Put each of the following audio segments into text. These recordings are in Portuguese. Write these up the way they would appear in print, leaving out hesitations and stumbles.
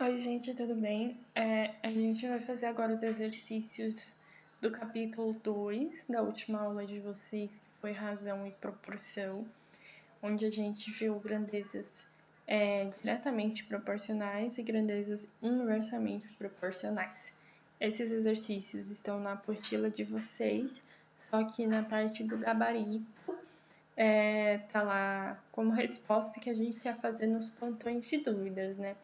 Oi, gente, tudo bem? A gente vai fazer agora os exercícios do capítulo 2 da última aula de vocês, que foi razão e proporção, onde a gente viu grandezas diretamente proporcionais e grandezas inversamente proporcionais. Esses exercícios estão na apostila de vocês, só que na parte do gabarito tá lá como resposta que a gente ia fazer nos plantões de dúvidas, né?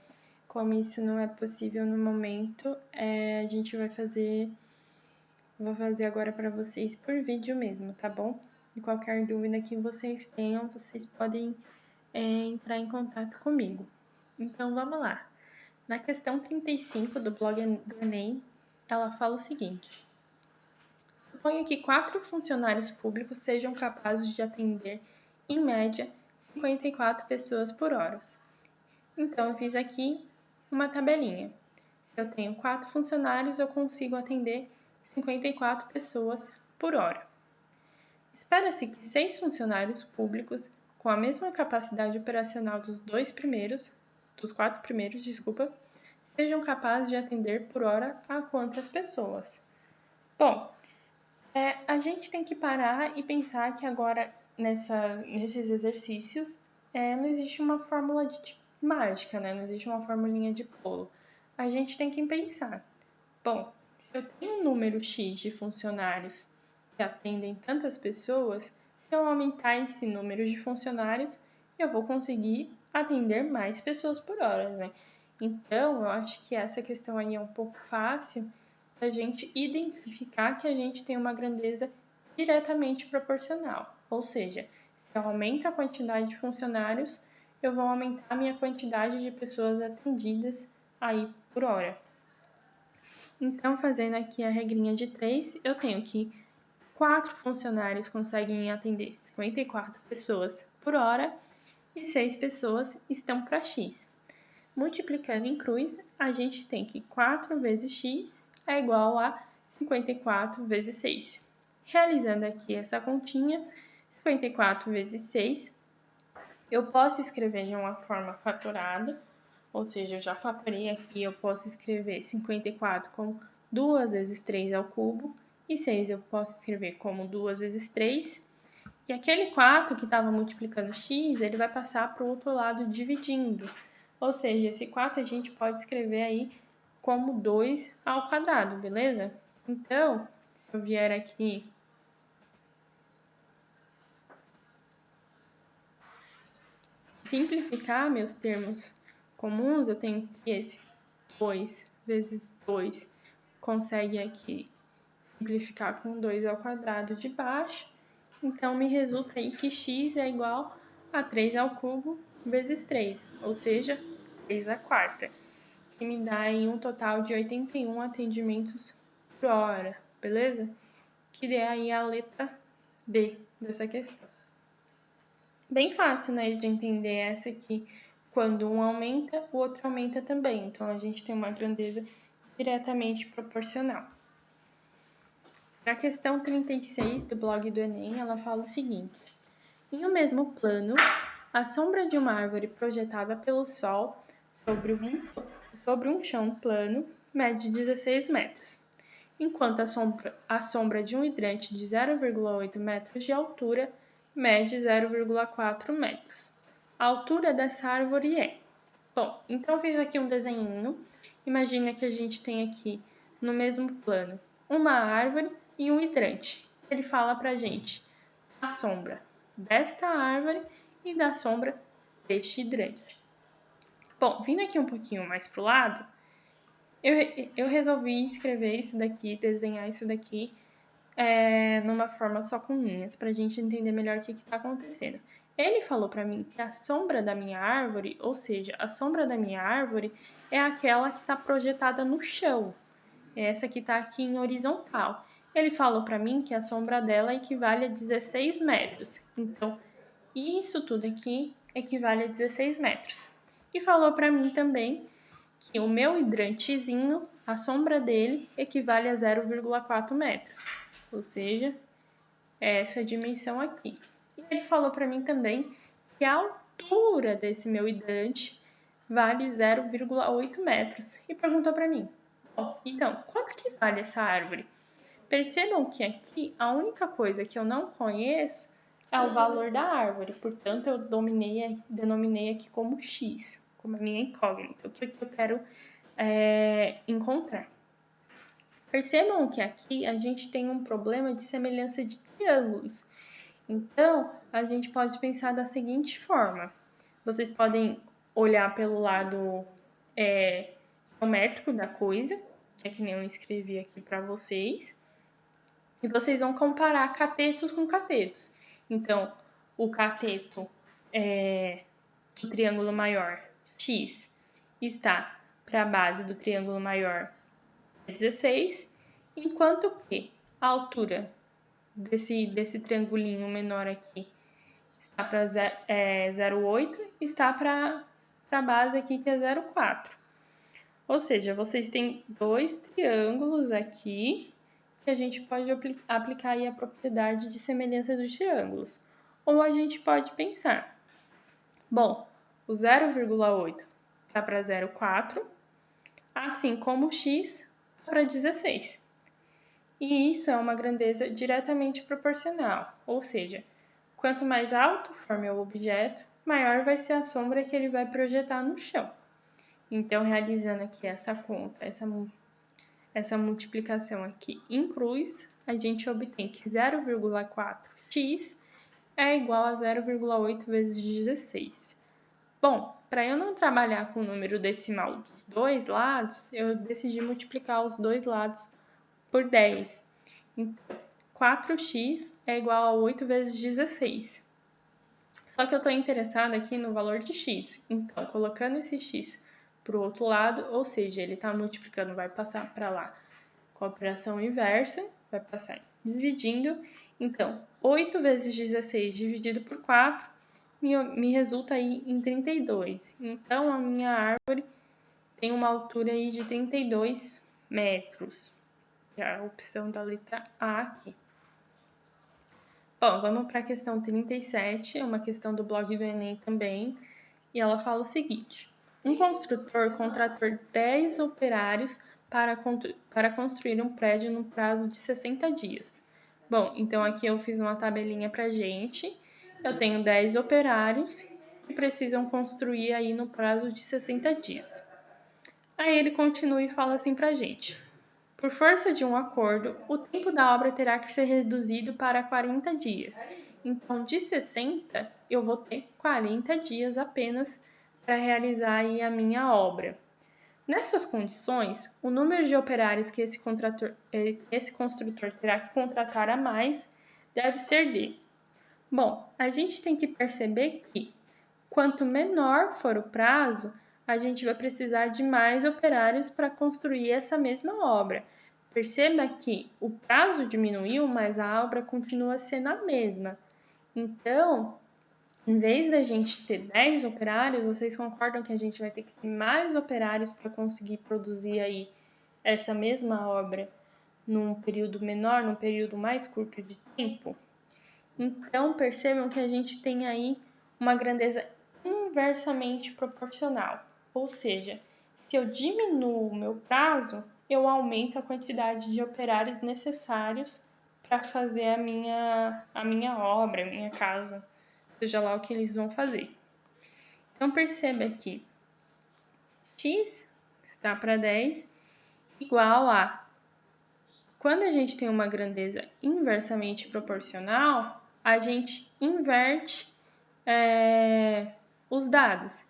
Como isso não é possível no momento, a gente vou fazer agora para vocês por vídeo mesmo, tá bom? E qualquer dúvida que vocês tenham, vocês podem entrar em contato comigo. Então, vamos lá. Na questão 35 do blog do Enem, ela fala o seguinte: suponha que 4 funcionários públicos sejam capazes de atender, em média, 54 pessoas por hora. Então, eu fiz aqui uma tabelinha. Se eu tenho 4 funcionários, eu consigo atender 54 pessoas por hora. Espera-se que 6 funcionários públicos, com a mesma capacidade operacional dos 4 primeiros, sejam capazes de atender por hora a quantas pessoas? Bom, a gente tem que parar e pensar que agora, nesses exercícios, não existe uma fórmula mágica, né? Não existe uma formulinha de bolo. A gente tem que pensar. Bom, se eu tenho um número X de funcionários que atendem tantas pessoas, se eu aumentar esse número de funcionários, eu vou conseguir atender mais pessoas por hora, né? Então, eu acho que essa questão aí é um pouco fácil da gente identificar que a gente tem uma grandeza diretamente proporcional. Ou seja, se eu aumento a quantidade de funcionários, eu vou aumentar a minha quantidade de pessoas atendidas aí por hora. Então, fazendo aqui a regrinha de 3, eu tenho que 4 funcionários conseguem atender 54 pessoas por hora e 6 pessoas estão para X. Multiplicando em cruz, a gente tem que 4 vezes X é igual a 54 vezes 6. Realizando aqui essa continha, 54 vezes 6, eu posso escrever de uma forma fatorada, ou seja, eu já fatorei aqui, eu posso escrever 54 como 2 vezes 3 ao cubo, e 6 eu posso escrever como 2 vezes 3, e aquele 4 que estava multiplicando x, ele vai passar para o outro lado dividindo, ou seja, esse 4 a gente pode escrever aí como 2 ao quadrado, beleza? Então, se eu vier aqui simplificar meus termos comuns, eu tenho que esse 2 vezes 2 consegue aqui simplificar com 2 ao quadrado de baixo. Então, me resulta aí que x é igual a 3 ao cubo vezes 3, ou seja, 3 à quarta, que me dá aí um total de 81 atendimentos por hora, beleza? Que é aí a letra D dessa questão. Bem fácil, né, de entender essa aqui. Quando um aumenta, o outro aumenta também. Então, a gente tem uma grandeza diretamente proporcional. Na questão 36 do blog do Enem, ela fala o seguinte: em um mesmo plano, a sombra de uma árvore projetada pelo Sol sobre um chão plano mede 16 metros, enquanto a sombra de um hidrante de 0,8 metros de altura mede 0,4 metros. A altura dessa árvore é... Bom, então eu fiz aqui um desenho. Imagina que a gente tem aqui, no mesmo plano, uma árvore e um hidrante. Ele fala pra gente a sombra desta árvore e da sombra deste hidrante. Bom, vindo aqui um pouquinho mais pro lado, eu resolvi escrever isso daqui, desenhar isso daqui numa forma só com linhas, pra gente entender melhor o que está acontecendo. Ele falou para mim que a sombra da minha árvore, ou seja, a sombra da minha árvore é aquela que está projetada no chão. Essa que está aqui em horizontal. Ele falou para mim que a sombra dela equivale a 16 metros. Então, isso tudo aqui equivale a 16 metros. E falou para mim também que o meu hidrantezinho, a sombra dele, equivale a 0,4 metros. Ou seja, é essa dimensão aqui. E ele falou para mim também que a altura desse meu hidrante vale 0,8 metros e perguntou para mim: então, quanto que vale essa árvore? Percebam que aqui a única coisa que eu não conheço é o valor da árvore, portanto eu denominei aqui como X, como a minha incógnita, o que eu quero encontrar. Percebam que aqui a gente tem um problema de semelhança de triângulos. Então, a gente pode pensar da seguinte forma. Vocês podem olhar pelo lado geométrico da coisa, que é que nem eu escrevi aqui para vocês, e vocês vão comparar catetos com catetos. Então, o cateto do triângulo maior X está para a base do triângulo maior 16, enquanto que a altura desse triangulinho menor aqui está para 0,8 e está para a base aqui que é 0,4. Ou seja, vocês têm dois triângulos aqui que a gente pode aplicar aí a propriedade de semelhança dos triângulos. Ou a gente pode pensar, bom, o 0,8 está para 0,4, assim como o x está para 16. E isso é uma grandeza diretamente proporcional, ou seja, quanto mais alto for meu objeto, maior vai ser a sombra que ele vai projetar no chão. Então, realizando aqui essa conta, essa multiplicação aqui em cruz, a gente obtém que 0,4x é igual a 0,8 vezes 16. Bom, para eu não trabalhar com o número decimal dos dois lados, eu decidi multiplicar os dois lados por 10. Então, 4x é igual a 8 vezes 16. Só que eu estou interessada aqui no valor de x. Então, colocando esse x para o outro lado, ou seja, ele está multiplicando, vai passar para lá com a operação inversa, vai passar dividindo. Então, 8 vezes 16 dividido por 4 me resulta aí em 32. Então, a minha árvore tem uma altura aí de 32 metros. É a opção da letra A aqui. Bom, vamos para a questão 37, é uma questão do blog do Enem também, e ela fala o seguinte: um construtor contratou 10 operários para construir um prédio no prazo de 60 dias. Bom, então aqui eu fiz uma tabelinha para gente, eu tenho 10 operários que precisam construir aí no prazo de 60 dias. Aí ele continua e fala assim para gente: por força de um acordo, o tempo da obra terá que ser reduzido para 40 dias. Então, de 60, eu vou ter 40 dias apenas para realizar aí a minha obra. Nessas condições, o número de operários que esse construtor terá que contratar a mais deve ser de... Bom, a gente tem que perceber que, quanto menor for o prazo, a gente vai precisar de mais operários para construir essa mesma obra. Perceba que o prazo diminuiu, mas a obra continua sendo a mesma. Então, em vez da gente ter 10 operários, vocês concordam que a gente vai ter que ter mais operários para conseguir produzir aí essa mesma obra num período menor, num período mais curto de tempo? Então, percebam que a gente tem aí uma grandeza inversamente proporcional. Ou seja, se eu diminuo o meu prazo, eu aumento a quantidade de operários necessários para fazer a minha obra, a minha casa, seja lá o que eles vão fazer. Então, perceba que x dá para 10 igual a... Quando a gente tem uma grandeza inversamente proporcional, a gente inverte os dados.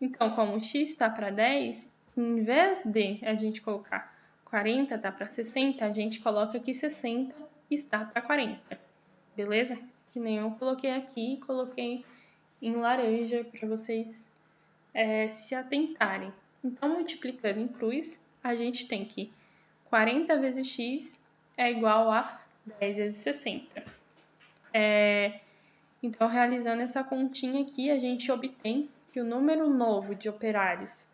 Então, como x está para 10, em vez de a gente colocar 40 está para 60, a gente coloca aqui 60 está para 40. Beleza? Que nem eu coloquei aqui, coloquei em laranja para vocês se atentarem. Então, multiplicando em cruz, a gente tem que 40 vezes x é igual a 10 vezes 60. Então, realizando essa continha aqui, a gente obtém que o número novo de operários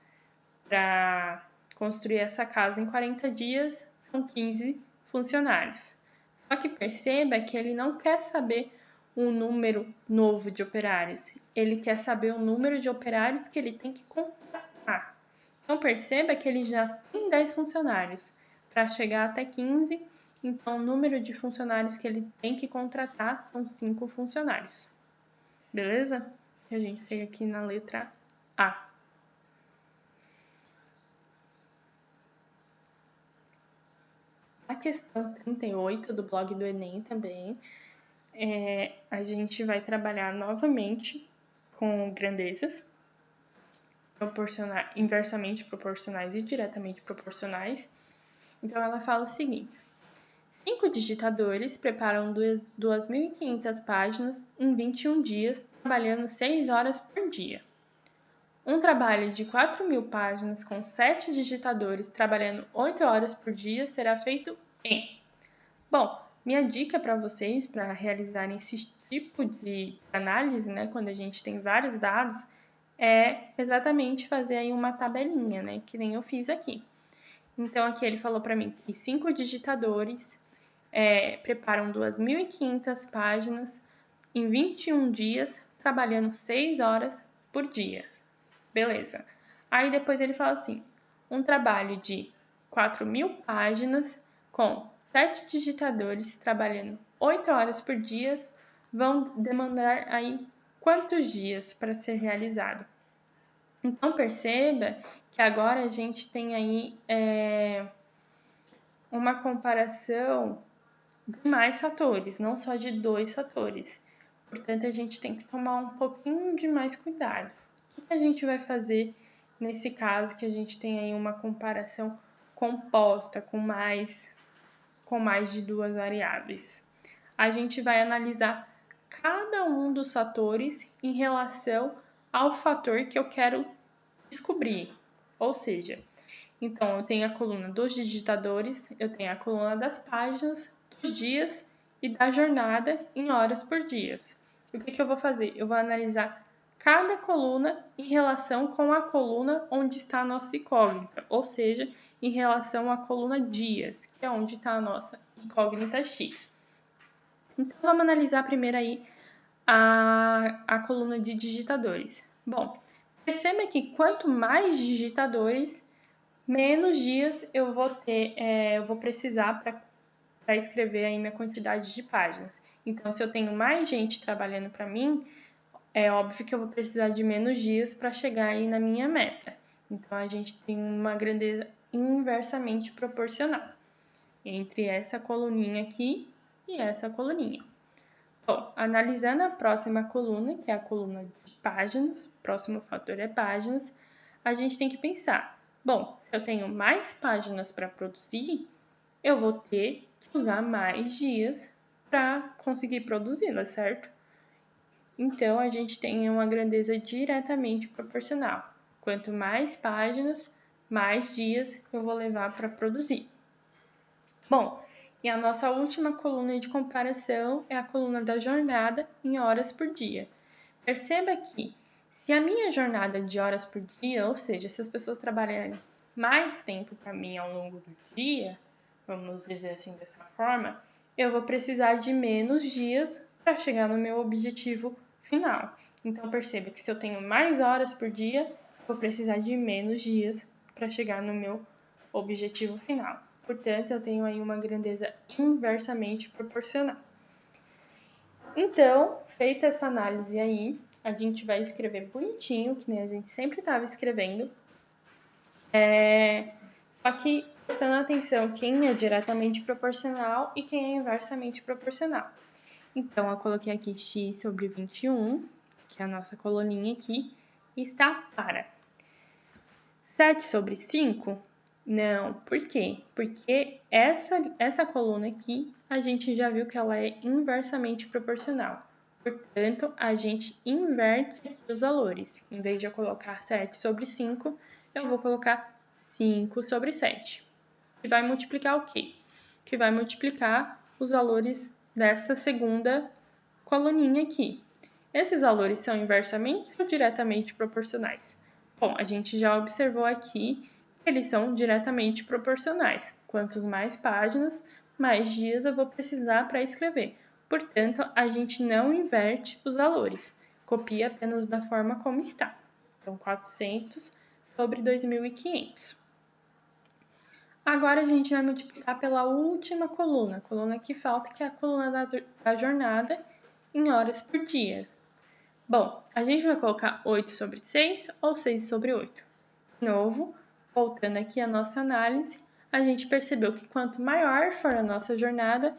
para construir essa casa em 40 dias são 15 funcionários. Só que perceba que ele não quer saber o número novo de operários, ele quer saber o número de operários que ele tem que contratar. perceba que ele já tem 10 funcionários. Para chegar até 15, então o número de funcionários que ele tem que contratar são 5 funcionários. Beleza? E a gente chega aqui na letra A. A questão 38 do blog do Enem também, a gente vai trabalhar novamente com grandezas inversamente proporcionais e diretamente proporcionais. Então, ela fala o seguinte: 5 digitadores preparam 2.500 páginas em 21 dias, trabalhando 6 horas por dia. Um trabalho de 4.000 páginas com 7 digitadores trabalhando 8 horas por dia será feito em... Bom, minha dica para vocês, para realizarem esse tipo de análise, né, quando a gente tem vários dados, é exatamente fazer aí uma tabelinha, né, que nem eu fiz aqui. Então, aqui ele falou para mim que 5 digitadores preparam 2.500 páginas em 21 dias, trabalhando 6 horas por dia. Beleza. Aí depois ele fala assim, um trabalho de 4.000 páginas com 7 digitadores trabalhando 8 horas por dia vão demandar aí quantos dias para ser realizado? Então, perceba que agora a gente tem aí uma comparação de mais fatores, não só de 2 fatores. Portanto, a gente tem que tomar um pouquinho de mais cuidado. O que a gente vai fazer nesse caso que a gente tem aí uma comparação composta com mais de 2 variáveis? A gente vai analisar cada um dos fatores em relação ao fator que eu quero descobrir. Ou seja, então eu tenho a coluna dos digitadores, eu tenho a coluna das páginas, dos dias e da jornada em horas por dia. E o que eu vou fazer? Eu vou analisar cada coluna em relação com a coluna onde está a nossa incógnita, ou seja, em relação à coluna dias, que é onde está a nossa incógnita X. Então, vamos analisar primeiro aí a coluna de digitadores. Bom, perceba que quanto mais digitadores, menos dias eu vou precisar para escrever aí minha quantidade de páginas. Então, se eu tenho mais gente trabalhando para mim, é óbvio que eu vou precisar de menos dias para chegar aí na minha meta. Então, a gente tem uma grandeza inversamente proporcional entre essa coluninha aqui e essa coluninha. Bom, analisando a próxima coluna, que é a coluna de páginas, o próximo fator é páginas, a gente tem que pensar, bom, se eu tenho mais páginas para produzir, eu vou ter que usar mais dias para conseguir produzi-las, certo? Então, a gente tem uma grandeza diretamente proporcional. Quanto mais páginas, mais dias eu vou levar para produzir. Bom, e a nossa última coluna de comparação é a coluna da jornada em horas por dia. Perceba que, se a minha jornada de horas por dia, ou seja, se as pessoas trabalharem mais tempo para mim ao longo do dia, vamos dizer assim dessa forma, eu vou precisar de menos dias para chegar no meu objetivo final. Então, perceba que se eu tenho mais horas por dia, vou precisar de menos dias para chegar no meu objetivo final. Portanto, eu tenho aí uma grandeza inversamente proporcional. Então, feita essa análise aí, a gente vai escrever bonitinho, que nem a gente sempre estava escrevendo. Só que prestando atenção quem é diretamente proporcional e quem é inversamente proporcional. Então, eu coloquei aqui x sobre 21, que é a nossa coluninha aqui, e está para 7 sobre 5? Não, por quê? Porque essa coluna aqui, a gente já viu que ela é inversamente proporcional. Portanto, a gente inverte aqui os valores. Em vez de eu colocar 7 sobre 5, eu vou colocar 5 sobre 7. Que vai multiplicar o quê? Que vai multiplicar os valores dessa segunda coluninha aqui. Esses valores são inversamente ou diretamente proporcionais? Bom, a gente já observou aqui que eles são diretamente proporcionais. Quantos mais páginas, mais dias eu vou precisar para escrever. Portanto, a gente não inverte os valores, copia apenas da forma como está. Então, 400 sobre 2.500. Agora a gente vai multiplicar pela última coluna, a coluna que falta, que é a coluna da jornada em horas por dia. Bom, a gente vai colocar 8 sobre 6 ou 6 sobre 8. De novo, voltando aqui à nossa análise, a gente percebeu que quanto maior for a nossa jornada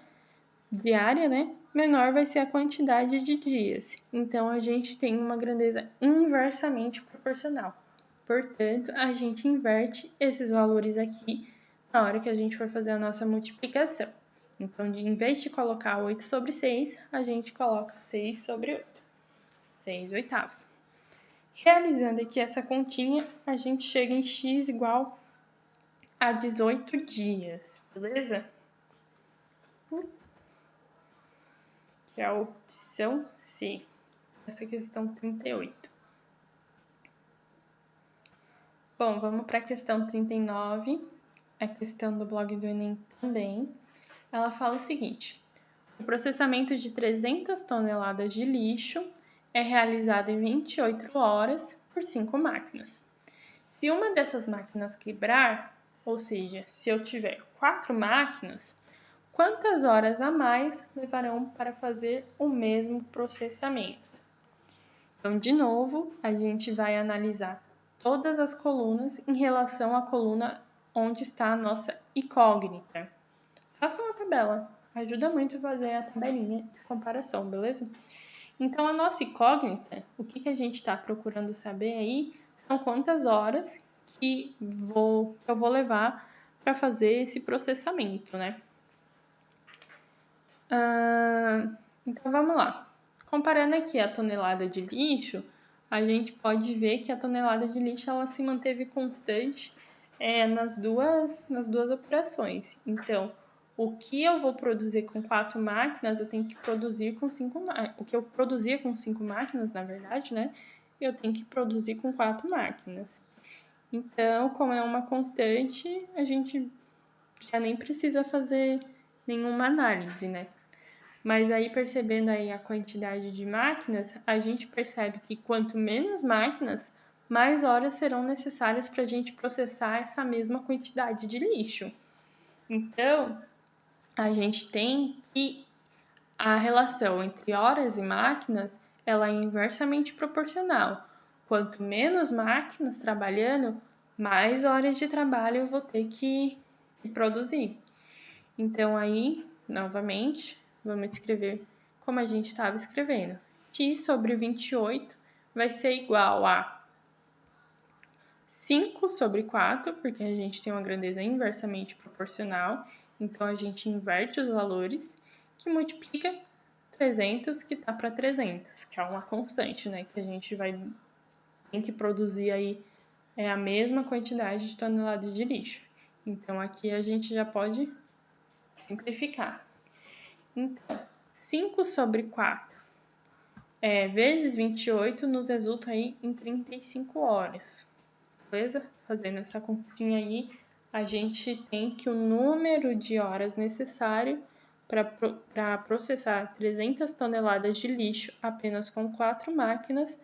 diária, né, menor vai ser a quantidade de dias. Então, a gente tem uma grandeza inversamente proporcional. Portanto, a gente inverte esses valores aqui na hora que a gente for fazer a nossa multiplicação. Então, em vez de colocar 8 sobre 6, a gente coloca 6 sobre 8. 6 oitavos. Realizando aqui essa continha, a gente chega em x igual a 18 dias, beleza? Que é a opção C, essa questão 38. Bom, vamos para a questão 39, a questão do blog do Enem também. Ela fala o seguinte: o processamento de 300 toneladas de lixo é realizado em 28 horas por 5 máquinas. Se uma dessas máquinas quebrar, ou seja, se eu tiver 4 máquinas, quantas horas a mais levarão para fazer o mesmo processamento? Então, de novo, a gente vai analisar todas as colunas em relação à coluna onde está a nossa incógnita. Faça uma tabela, ajuda muito a fazer a tabelinha de comparação, beleza? Então, a nossa incógnita, o que a gente está procurando saber aí, são quantas horas que eu vou levar para fazer esse processamento, né? Então, vamos lá. Comparando aqui a tonelada de lixo, a gente pode ver que a tonelada de lixo ela se manteve constante nas duas operações. Então, o que eu vou produzir com 4 máquinas, eu tenho que produzir com 5 máquinas. O que eu produzia com 5 máquinas, na verdade, né? Eu tenho que produzir com 4 máquinas. Então, como é uma constante, a gente já nem precisa fazer nenhuma análise, né? Mas aí, percebendo aí a quantidade de máquinas, a gente percebe que quanto menos máquinas, mais horas serão necessárias para a gente processar essa mesma quantidade de lixo. Então, a gente tem que a relação entre horas e máquinas ela é inversamente proporcional. Quanto menos máquinas trabalhando, mais horas de trabalho eu vou ter que produzir. Então, aí, novamente, vamos escrever como a gente estava escrevendo. X sobre 28 vai ser igual a 5 sobre 4, porque a gente tem uma grandeza inversamente proporcional. Então, a gente inverte os valores, que multiplica 300, que está para 300, que é uma constante, né? Que a gente tem que produzir aí a mesma quantidade de toneladas de lixo. Então, aqui a gente já pode simplificar. Então, 5 sobre 4 vezes 28 nos resulta aí em 35 horas. Beleza? Fazendo essa continha aí, a gente tem que o número de horas necessário para processar 300 toneladas de lixo apenas com 4 máquinas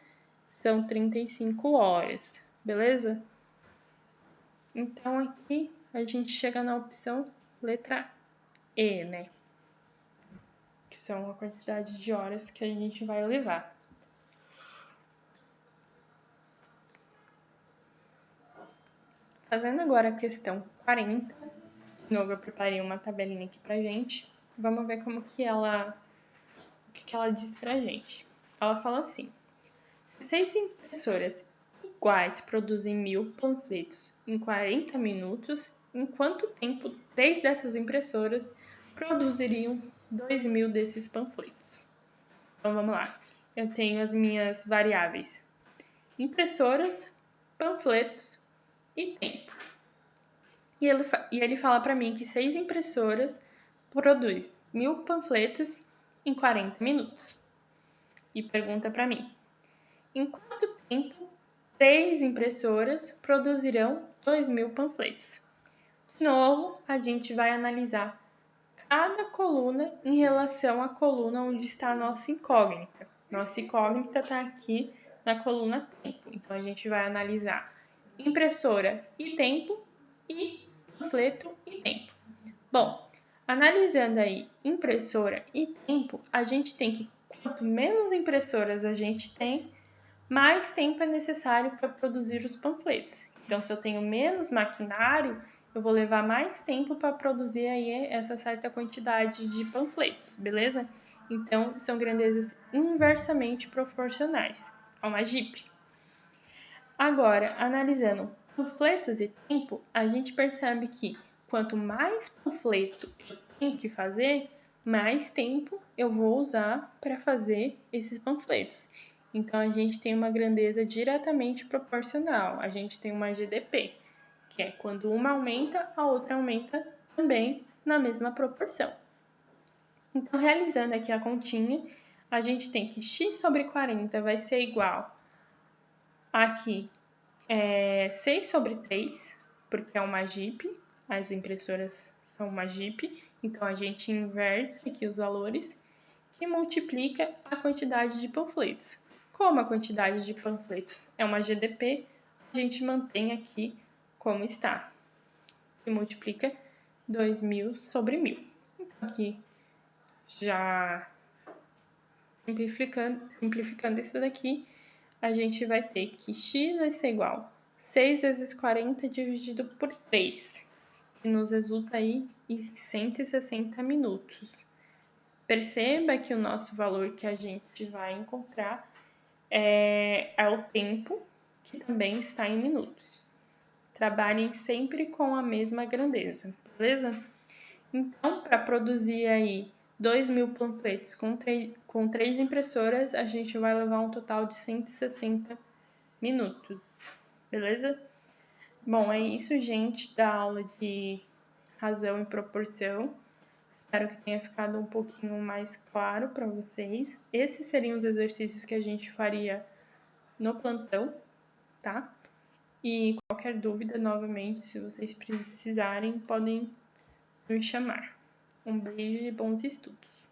são 35 horas. Beleza? Então, aqui a gente chega na opção letra E, né? Que são a quantidade de horas que a gente vai levar. Fazendo agora a questão 40, de novo eu preparei uma tabelinha aqui pra gente. Vamos ver como que o que ela diz pra gente. Ela fala assim: 6 impressoras iguais produzem 1.000 panfletos em 40 minutos, em quanto tempo 3 dessas impressoras produziriam 2.000 desses panfletos? Então vamos lá. Eu tenho as minhas variáveis: impressoras, panfletos e tempo. E ele fala para mim que 6 impressoras produzem 1.000 panfletos em 40 minutos. E pergunta para mim: em quanto tempo 3 impressoras produzirão 2.000 panfletos? De novo, a gente vai analisar cada coluna em relação à coluna onde está a nossa incógnita. Nossa incógnita está aqui na coluna tempo. Então, a gente vai analisar impressora e tempo e panfleto e tempo. Bom, analisando aí impressora e tempo, a gente tem que quanto menos impressoras a gente tem, mais tempo é necessário para produzir os panfletos. Então, se eu tenho menos maquinário, eu vou levar mais tempo para produzir aí essa certa quantidade de panfletos, beleza? Então, são grandezas inversamente proporcionais a uma Jeep. Agora, analisando panfletos e tempo, a gente percebe que quanto mais panfleto eu tenho que fazer, mais tempo eu vou usar para fazer esses panfletos. Então, a gente tem uma grandeza diretamente proporcional. A gente tem uma GDP, que é quando uma aumenta, a outra aumenta também na mesma proporção. Então, realizando aqui a continha, a gente tem que x sobre 40 vai ser igual aqui 6 sobre 3, porque é uma Jeep, as impressoras são uma Jeep, então a gente inverte aqui os valores, que multiplica a quantidade de panfletos. Como a quantidade de panfletos é uma GDP, a gente mantém aqui como está, e multiplica 2.000 sobre 1.000. Então, aqui, já simplificando isso daqui, a gente vai ter que x vai ser igual a 6 vezes 40 dividido por 3, que nos resulta aí em 160 minutos. Perceba que o nosso valor que a gente vai encontrar é o tempo, que também está em minutos. Trabalhem sempre com a mesma grandeza, beleza? Então, para produzir aí 2.000 panfletos com 3 impressoras, a gente vai levar um total de 160 minutos, beleza? Bom, é isso, gente, da aula de razão e proporção. Espero que tenha ficado um pouquinho mais claro para vocês. Esses seriam os exercícios que a gente faria no plantão, tá? E qualquer dúvida, novamente, se vocês precisarem, podem me chamar. Um beijo e bons estudos!